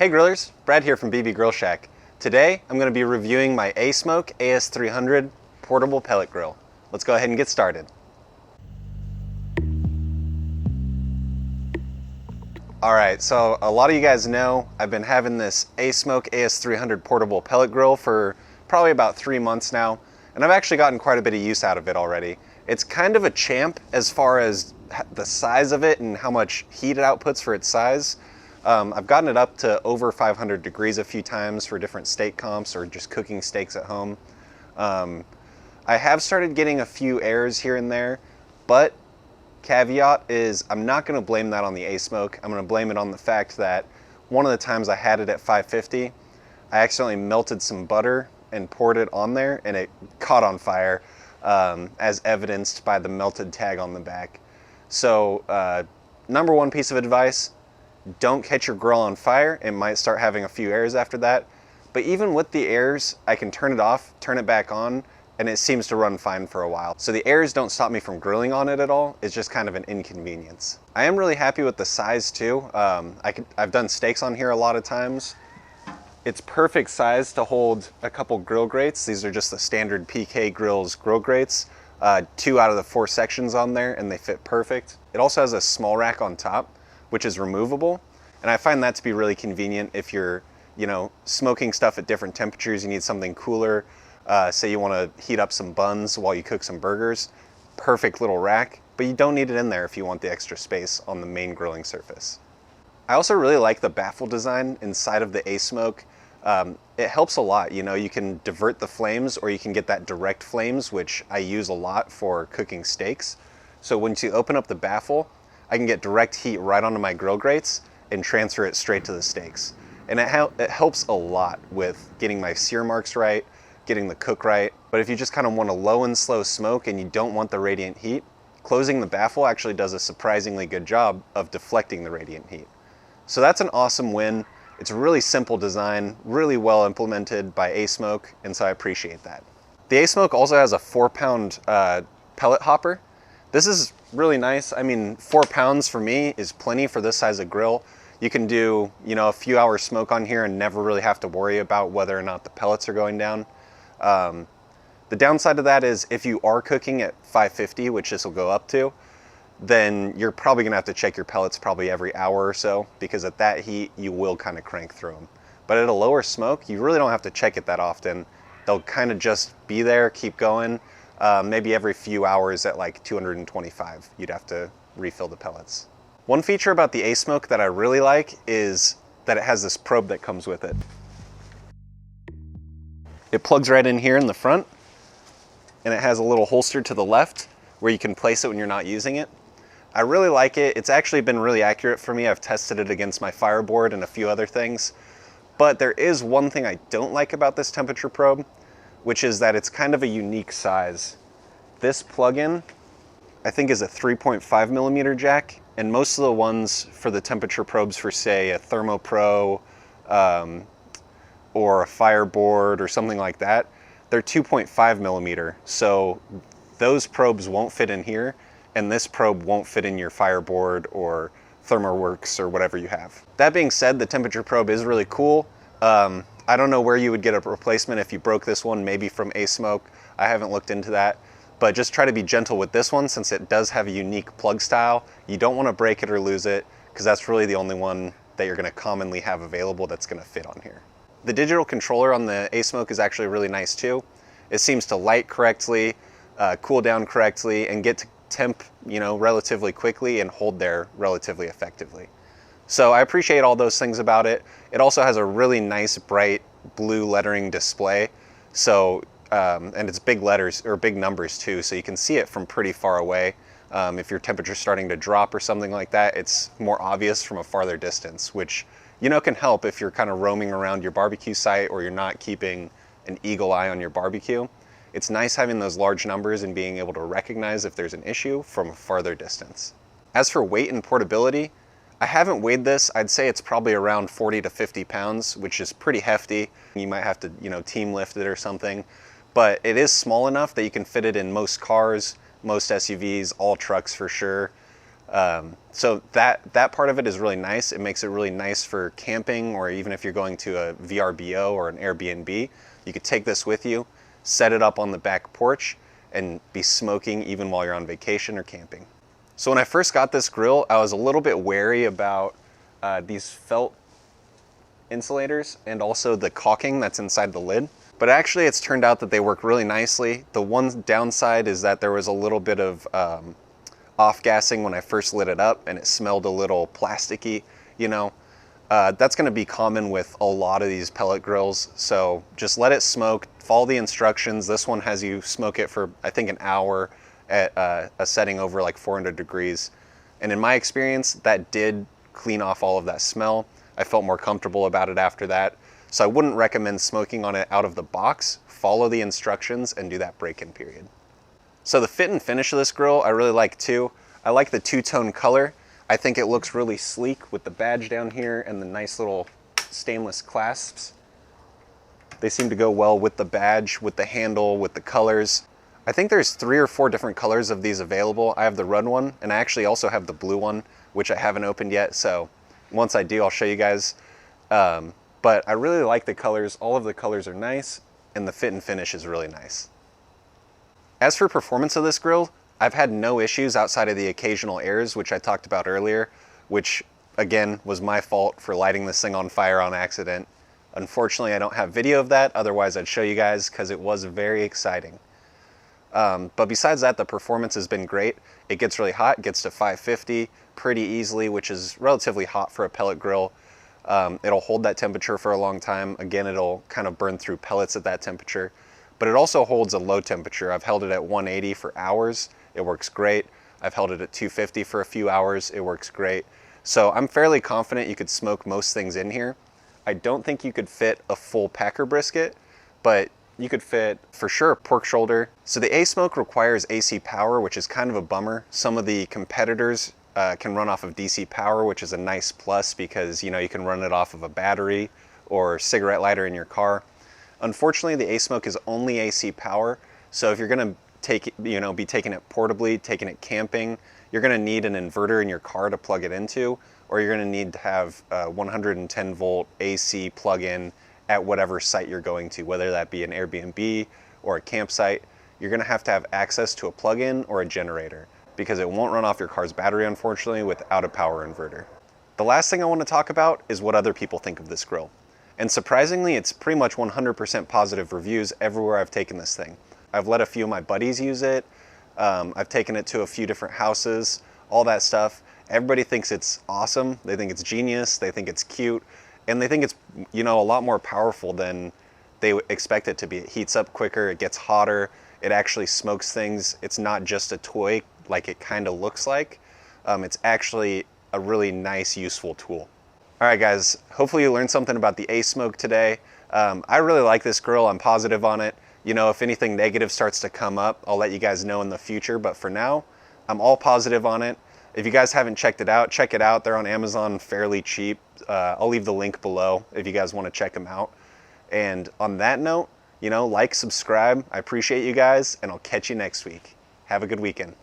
Hey grillers, Brad here from BB Grill Shack. Today I'm going to be reviewing my ASMOKE AS300 portable pellet grill. Let's go ahead and get started. Alright, so a lot of you guys know I've been having this ASMOKE AS300 portable pellet grill for probably about 3 months now, and I've actually gotten quite a bit of use out of it already. It's kind of a champ as far as the size of it and how much heat it outputs for its size. I've gotten it up to over 500 degrees a few times for different steak comps or just cooking steaks at home. I have started getting a few errors here and there, but caveat is I'm not going to blame that on the ASMOKE. I'm going to blame it on the fact that one of the times I had it at 550, I accidentally melted some butter and poured it on there and it caught on fire, as evidenced by the melted tag on the back. So number one piece of advice, don't catch your grill on fire. It might start having a few errors after that. But even with the errors, I can turn it off, turn it back on, and it seems to run fine for a while. So the errors don't stop me from grilling on it at all. It's just kind of an inconvenience. I am really happy with the size too. I've done steaks on here a lot of times. It's perfect size to hold a couple grill grates. These are just the standard PK Grills grill grates. 2 out of the 4 sections on there, and they fit perfect. It also has a small rack on top, which is removable, and I find that to be really convenient if you're, smoking stuff at different temperatures. You need something cooler. Say you want to heat up some buns while you cook some burgers. Perfect little rack, but you don't need it in there if you want the extra space on the main grilling surface. I also really like the baffle design inside of the ASMOKE. It helps a lot. You can divert the flames, or you can get that direct flames, which I use a lot for cooking steaks. So once you open up the baffle, I can get direct heat right onto my grill grates and transfer it straight to the steaks. And it helps a lot with getting my sear marks right, getting the cook right. But if you just kind of want a low and slow smoke and you don't want the radiant heat, closing the baffle actually does a surprisingly good job of deflecting the radiant heat. So that's an awesome win. It's a really simple design, really well implemented by ASMOKE, and so I appreciate that. The ASMOKE also has a 4-pound pellet hopper. This is really nice. I mean, 4 pounds for me is plenty for this size of grill. You can do, a few hours smoke on here and never really have to worry about whether or not the pellets are going down. The downside of that is if you are cooking at 550, which this will go up to, then you're probably gonna have to check your pellets probably every hour or so, because at that heat, you will kind of crank through them. But at a lower smoke, you really don't have to check it that often. They'll kind of just be there, keep going. Maybe every few hours at like 225, you'd have to refill the pellets. One feature about the ASMOKE that I really like is that it has this probe that comes with it. It plugs right in here in the front, and it has a little holster to the left where you can place it when you're not using it. I really like it. It's actually been really accurate for me. I've tested it against my fireboard and a few other things. But there is one thing I don't like about this temperature probe, which is that it's kind of a unique size. This plug-in, I think, is a 3.5 millimeter jack, and most of the ones for the temperature probes for, say, a ThermoPro or a fireboard or something like that, they're 2.5 millimeter. So those probes won't fit in here, and this probe won't fit in your fireboard or ThermoWorks or whatever you have. That being said, the temperature probe is really cool. I don't know where you would get a replacement if you broke this one, maybe from ASMOKE. I haven't looked into that, but just try to be gentle with this one since it does have a unique plug style. You don't want to break it or lose it, because that's really the only one that you're going to commonly have available that's going to fit on here. The digital controller on the ASMOKE is actually really nice too. It seems to light correctly, cool down correctly, and get to temp, relatively quickly and hold there relatively effectively. So I appreciate all those things about it. It also has a really nice bright blue lettering display. So, and it's big letters, or big numbers too, so you can see it from pretty far away. If your temperature's starting to drop or something like that, it's more obvious from a farther distance, which, can help if you're kind of roaming around your barbecue site or you're not keeping an eagle eye on your barbecue. It's nice having those large numbers and being able to recognize if there's an issue from a farther distance. As for weight and portability, I haven't weighed this. I'd say it's probably around 40 to 50 pounds, which is pretty hefty. You might have to, team lift it or something, but it is small enough that you can fit it in most cars, most SUVs, all trucks for sure. So that part of it is really nice. It makes it really nice for camping, or even if you're going to a VRBO or an Airbnb, you could take this with you, set it up on the back porch, and be smoking even while you're on vacation or camping. So when I first got this grill, I was a little bit wary about these felt insulators and also the caulking that's inside the lid. But actually it's turned out that they work really nicely. The one downside is that there was a little bit of off-gassing when I first lit it up, and it smelled a little plasticky, you know. That's gonna be common with a lot of these pellet grills, so just let it smoke, follow the instructions. This one has you smoke it for, I think, an hour at a setting over like 400 degrees. And in my experience, that did clean off all of that smell. I felt more comfortable about it after that. So I wouldn't recommend smoking on it out of the box. Follow the instructions and do that break-in period. So the fit and finish of this grill I really like too. I like the two-tone color. I think it looks really sleek with the badge down here and the nice little stainless clasps. They seem to go well with the badge, with the handle, with the colors. I think there's 3 or 4 different colors of these available. I have the red one, and I actually also have the blue one, which I haven't opened yet. So once I do, I'll show you guys. But I really like the colors. All of the colors are nice, and the fit and finish is really nice. As for performance of this grill, I've had no issues outside of the occasional errors, which I talked about earlier, which again was my fault for lighting this thing on fire on accident. Unfortunately, I don't have video of that, otherwise I'd show you guys because it was very exciting. But besides that, the performance has been great. It gets really hot, it gets to 550 pretty easily, which is relatively hot for a pellet grill. It'll hold that temperature for a long time. Again, it'll kind of burn through pellets at that temperature, but it also holds a low temperature. I've held it at 180 for hours. It works great. I've held it at 250 for a few hours. It works great. So I'm fairly confident you could smoke most things in here. I don't think you could fit a full packer brisket, but you could fit for sure a pork shoulder. So the ASMOKE requires AC power, which is kind of a bummer. Some of the competitors can run off of DC power, which is a nice plus because you can run it off of a battery or cigarette lighter in your car. Unfortunately, the ASMOKE is only AC power. So if you're gonna be taking it portably, taking it camping, you're gonna need an inverter in your car to plug it into, or you're gonna need to have a 110 volt AC plug-in at whatever site you're going to, whether that be an Airbnb or a campsite. You're gonna have to have access to a plug-in or a generator because it won't run off your car's battery, unfortunately, without a power inverter. The last thing I want to talk about is what other people think of this grill. And surprisingly, it's pretty much 100% positive reviews everywhere I've taken this thing. I've let a few of my buddies use it. I've taken it to a few different houses, all that stuff. Everybody thinks it's awesome. They think it's genius. They think it's cute. And they think it's, a lot more powerful than they expect it to be. It heats up quicker. It gets hotter. It actually smokes things. It's not just a toy like it kind of looks like. It's actually a really nice, useful tool. All right, guys, hopefully you learned something about the ASMOKE today. I really like this grill. I'm positive on it. If anything negative starts to come up, I'll let you guys know in the future. But for now, I'm all positive on it. If you guys haven't checked it out, check it out. They're on Amazon fairly cheap. I'll leave the link below if you guys want to check them out. And on that note, like, subscribe. I appreciate you guys, and I'll catch you next week. Have a good weekend.